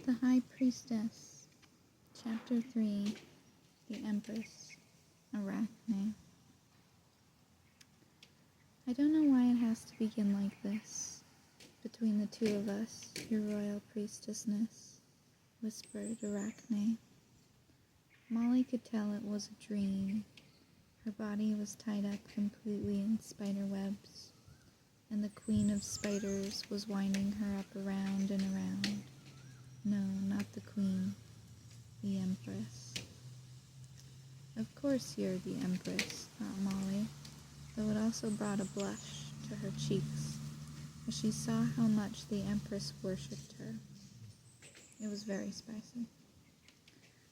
The High Priestess, Chapter 3, The Empress, Arachnae. I don't know why it has to begin like this, between the two of us, your royal priestessness, whispered Arachnae. Molly could tell it was a dream. Her body was tied up completely in spider webs, and the queen of spiders was winding her up around and around. No, not the queen, the Empress. Of course you're the Empress, thought Molly, though it also brought a blush to her cheeks as she saw how much the Empress worshipped her. It was very spicy.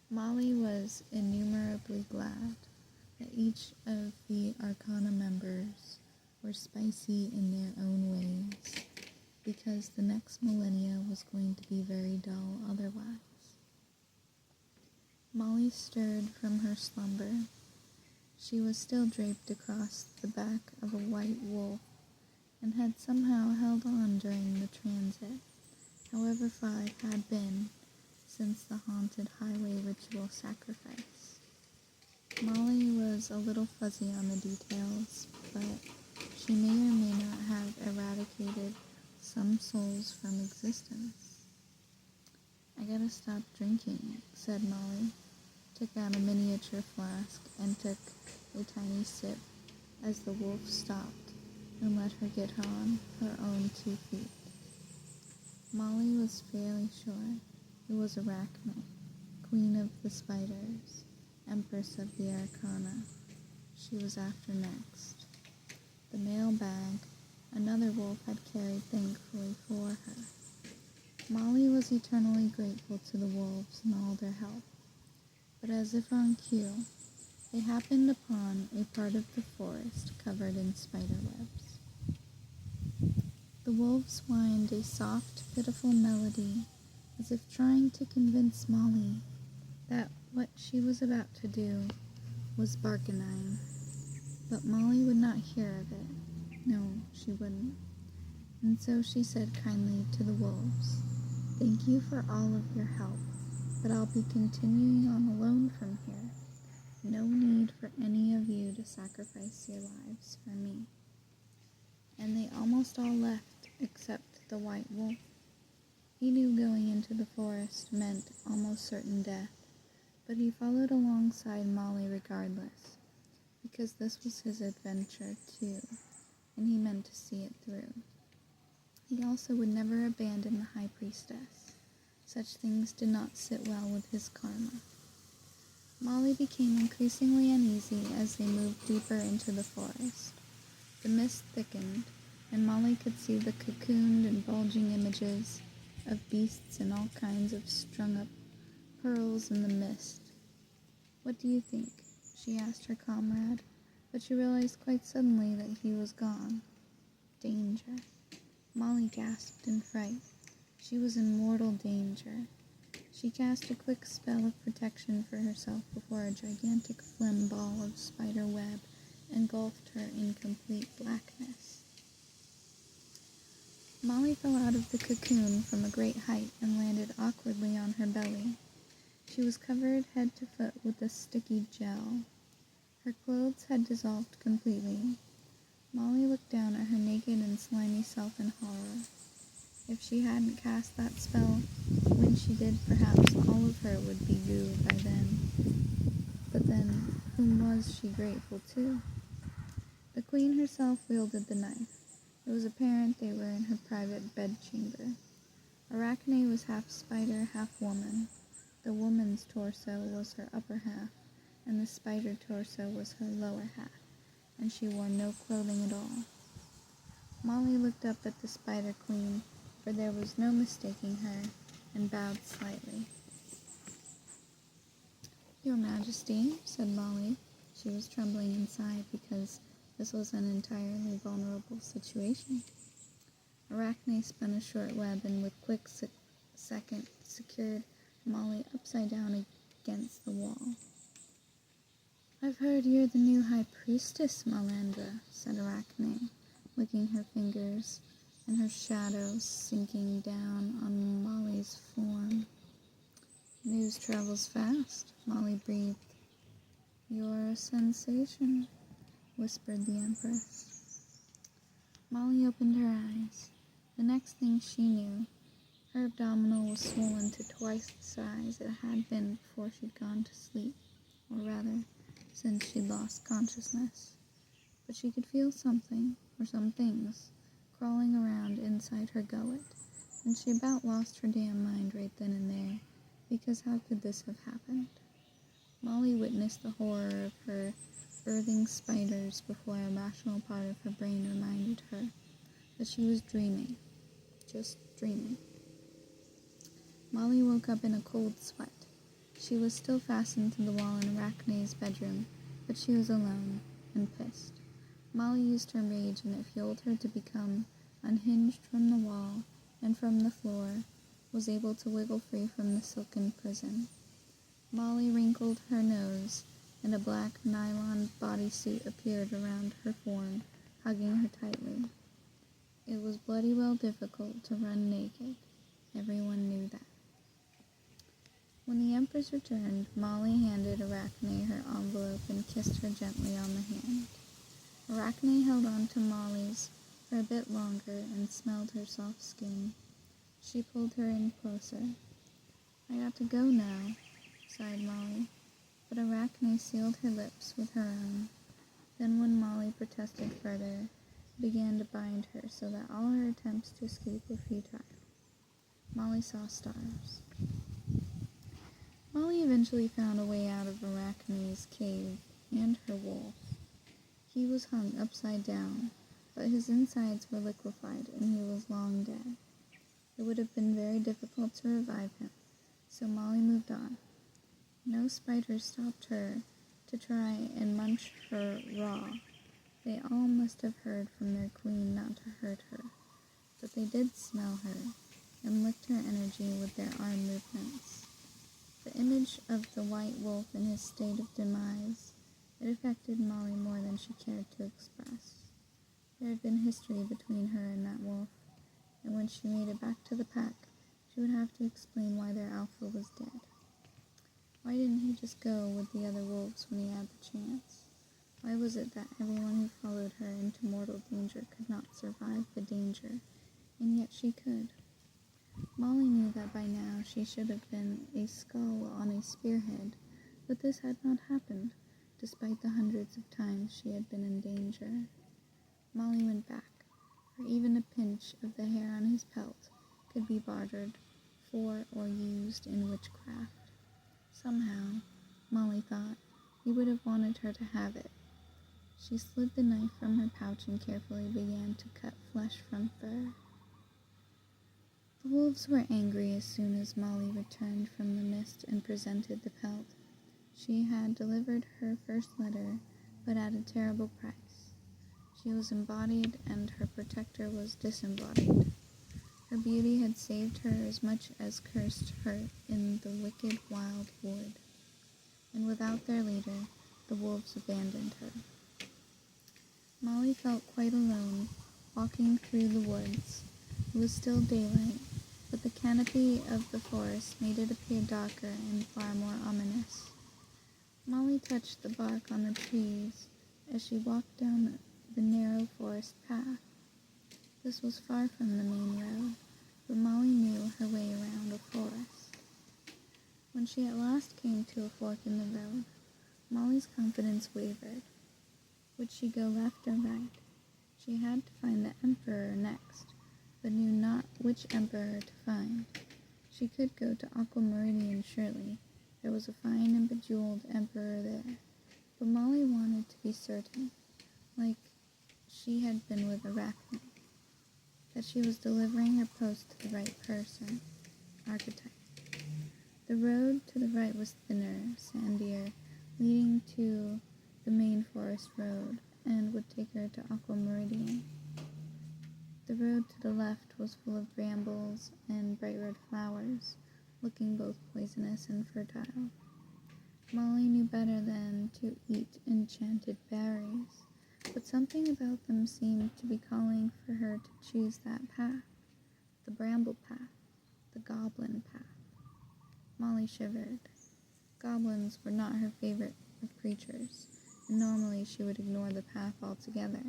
Molly was innumerably glad that each of the Arachnae members were spicy in their own ways, because the next millennia was going to be very dull otherwise. Molly stirred from her slumber. She was still draped across the back of a white wolf, and had somehow held on during the transit, however far it had been since the haunted highway ritual sacrifice. Molly was a little fuzzy on the details, but she may or may not have eradicated some souls from existence. I gotta stop drinking, said Molly, took out a miniature flask and took a tiny sip as the wolf stopped and let her get on her own 2 feet. Molly was fairly sure it was Arachnae, queen of the spiders, empress of the Arachnae, she was after next. The mail bag another wolf had carried thankfully for her. Molly was eternally grateful to the wolves and all their help, but as if on cue, they happened upon a part of the forest covered in spider webs. The wolves whined a soft, pitiful melody, as if trying to convince Molly that what she was about to do was bargainine. But Molly would not hear of it. No, she wouldn't. And so she said kindly to the wolves, "Thank you for all of your help, but I'll be continuing on alone from here. No need for any of you to sacrifice your lives for me." And they almost all left except the white wolf. He knew going into the forest meant almost certain death, but he followed alongside Molly regardless, because this was his adventure too, and he meant to see it through. He also would never abandon the High Priestess. Such things did not sit well with his karma. Molly became increasingly uneasy as they moved deeper into the forest. The mist thickened, and Molly could see the cocooned and bulging images of beasts and all kinds of strung-up pearls in the mist. "What do you think?" she asked her comrade, but she realized quite suddenly that he was gone. Danger. Molly gasped in fright. She was in mortal danger. She cast a quick spell of protection for herself before a gigantic phlegm ball of spider web engulfed her in complete blackness. Molly fell out of the cocoon from a great height and landed awkwardly on her belly. She was covered head to foot with a sticky gel. Her clothes had dissolved completely. Molly looked down at her naked and slimy self in horror. If she hadn't cast that spell, when she did, perhaps all of her would be goo by then. But then, whom was she grateful to? The queen herself wielded the knife. It was apparent they were in her private bedchamber. Arachnae was half spider, half woman. The woman's torso was her upper half, and the spider torso was her lower half, and she wore no clothing at all. Molly looked up at the spider queen, for there was no mistaking her, and bowed slightly. "Your Majesty," said Molly. She was trembling inside because this was an entirely vulnerable situation. Arachnae spun a short web and with quick second secured Molly upside down against the wall. "I've heard you're the new High Priestess, Malandra," said Arachnae, licking her fingers and her shadow sinking down on Molly's form. News travels fast, Molly breathed. You're a sensation, whispered the Empress. Molly opened her eyes. The next thing she knew, her abdominal was swollen to twice the size it had been before she'd gone to sleep, or rather, since she'd lost consciousness. But she could feel something, or some things, crawling around inside her gullet, and she about lost her damn mind right then and there, because how could this have happened? Molly witnessed the horror of her birthing spiders before a rational part of her brain reminded her that she was dreaming, just dreaming. Molly woke up in a cold sweat. She was still fastened to the wall in Arachnae's bedroom, but she was alone and pissed. Molly used her rage, and it fueled her to become unhinged from the wall and from the floor, was able to wiggle free from the silken prison. Molly wrinkled her nose, and a black nylon bodysuit appeared around her form, hugging her tightly. It was bloody well difficult to run naked. Everyone knew that. When the Empress returned, Molly handed Arachnae her envelope and kissed her gently on the hand. Arachnae held on to Molly's for a bit longer and smelled her soft skin. She pulled her in closer. I got to go now, sighed Molly, but Arachnae sealed her lips with her own. Then when Molly protested further, began to bind her so that all her attempts to escape were futile. Molly saw stars. Molly eventually found a way out of Arachnae's cave and her wolf. He was hung upside down, but his insides were liquefied and he was long dead. It would have been very difficult to revive him, so Molly moved on. No spiders stopped her to try and munch her raw. They all must have heard from their queen not to hurt her, but they did smell her and licked her energy with their arm movements. The image of the white wolf in his state of demise, it affected Molly more than she cared to express. There had been history between her and that wolf, and when she made it back to the pack, she would have to explain why their alpha was dead. Why didn't he just go with the other wolves when he had the chance? Why was it that everyone who followed her into mortal danger could not survive the danger, and yet she could? Molly knew that by now she should have been a skull on a spearhead, but this had not happened, despite the hundreds of times she had been in danger. Molly went back, for even a pinch of the hair on his pelt could be bartered for or used in witchcraft. Somehow, Molly thought, he would have wanted her to have it. She slid the knife from her pouch and carefully began to cut flesh from fur. The wolves were angry as soon as Molly returned from the mist and presented the pelt. She had delivered her first letter, but at a terrible price. She was embodied and her protector was disembodied. Her beauty had saved her as much as cursed her in the wicked wild wood. And without their leader, the wolves abandoned her. Molly felt quite alone, walking through the woods. It was still daylight, but the canopy of the forest made it appear darker and far more ominous. Molly touched the bark on the trees as she walked down the narrow forest path. This was far from the main road, but Molly knew her way around a forest. When she at last came to a fork in the road, Molly's confidence wavered. Would she go left or right? She had to find the Emperor next, but knew not which Emperor to find. She could go to Aquameridian surely. There was a fine and bejeweled Emperor there. But Molly wanted to be certain, like she had been with Arachnae, that she was delivering her post to the right person, archetype. The road to the right was thinner, sandier, leading to the main forest road, and would take her to Aquameridian. The road to the left was full of brambles and bright red flowers, looking both poisonous and fertile. Molly knew better than to eat enchanted berries, but something about them seemed to be calling for her to choose that path, the bramble path, the goblin path. Molly shivered. Goblins were not her favorite of creatures, and normally she would ignore the path altogether,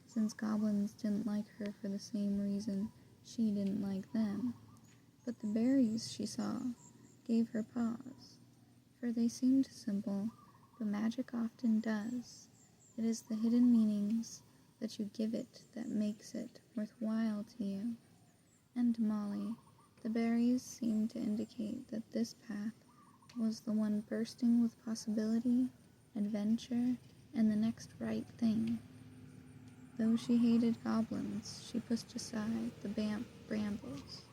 since goblins didn't like her for the same reason she didn't like them. But the berries she saw gave her pause, for they seemed simple, but magic often does. It is the hidden meanings that you give it that makes it worthwhile to you. And to Molly, the berries seemed to indicate that this path was the one bursting with possibility, adventure, and the next right thing. Though she hated goblins, she pushed aside the brambles.